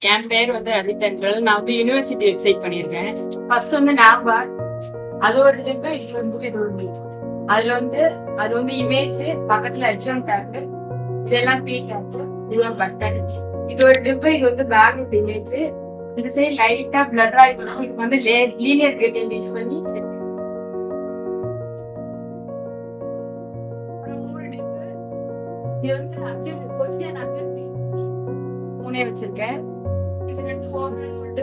என் பேர் வந்து ரவிதன்றல். நான் வந்து யூனிவர்சிட்டி வெப்சைட் பண்ணியிருக்கேன். ஃபர்ஸ்ட் வந்து நாபார்ட், அது ஒரு லிங்க், இது வந்து இது ஒரு லிங்க். அதுல வந்து அது வந்து இமேஜ், பக்கத்துல H1 டேக், இதெல்லாம் பி டேக், இது ஒரு பட்டன், இது ஒரு டிப், இது வந்து பேக்ரவுண்ட் இமேஜ். இந்த சைடு லைட்டா பிளட்டரா இருக்கணும். இது வந்து லீனியர் கிரேடியன்ட் யூஸ் பண்ணி செட். அப்புறம் மூணு டிப், இது வந்து அப்ஜெக்ட் பொசிஷன் அப்ஜெக்ட் மூணே வச்சிருக்கேன். இது ரெண்டு ஓவரால் வந்து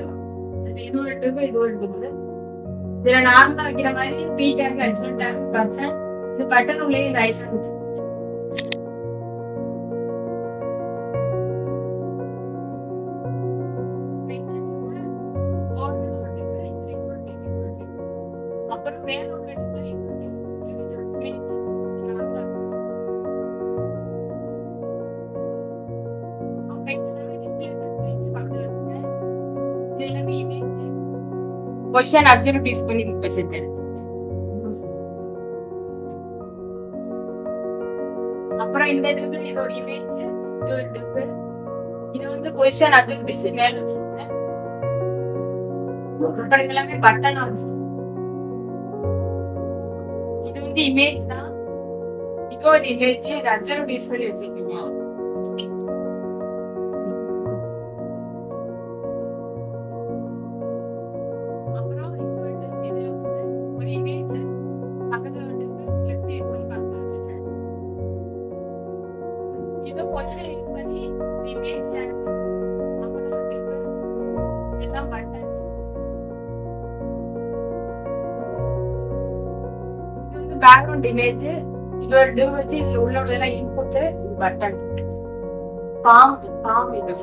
இது ஒரு டிப், இது ஒரு டிப். இதுல நார்மலா வைக்கிற மாதிரி P tag, H1 tag, button, இது பட்டன் உள்ளே ரைஸ் இருக்கு. அப்புறம் வேற ஒரு பொசிஷன் அப்சல்யூட் யூஸ் பண்ணி வச்சிருக்கேன். அப்புறம் இந்த இதுல இது ஒரு இமேஜ், இது ஒரு டிப், இது வந்து பொசிஷன் அப்சல்யூட் யூஸ் மேல வச்சிருக்கேன். அப்புறம் இதெல்லாமே பட்டன் வச்சிருக்கேன். இது வந்து இமேஜ் தான், இது ஒரு இமேஜ், இது அப்சல்யூட் யூஸ் பண்ணி வச்சிருக்கீங்க. அப்புறம் இது வந்து ஒரு இமேஜ், பக்கத்துல வந்து ஃபிளெக்ஸ் யூஸ் பண்ணி பக்கத்துல வச்சிருக்கேன். இது பொசிஷன் யூஸ் பண்ணி இமேஜ் டேக், அப்புறம் ஒரு டிப், இதெல்லாம் பட்டன். இது வந்து பேக்ரவுண்ட் இமேஜ், இது ஒரு டிவ் வச்சு இதுல உள்ளதெல்லாம் இன்புட், இது பட்டன். ஃபார்ம் இது.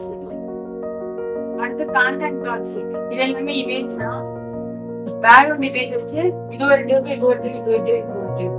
அடுத்து கான்டாக்ட் பாக்ஸ், இது எல்லாமே இமேஜ் தான். பேக்ரவுண்ட் இமேஜ் வச்சு இது ஒரு டிவ், இது ஒரு டிவ், இது ஒரு டிவ், இது ஒரு டிவ்.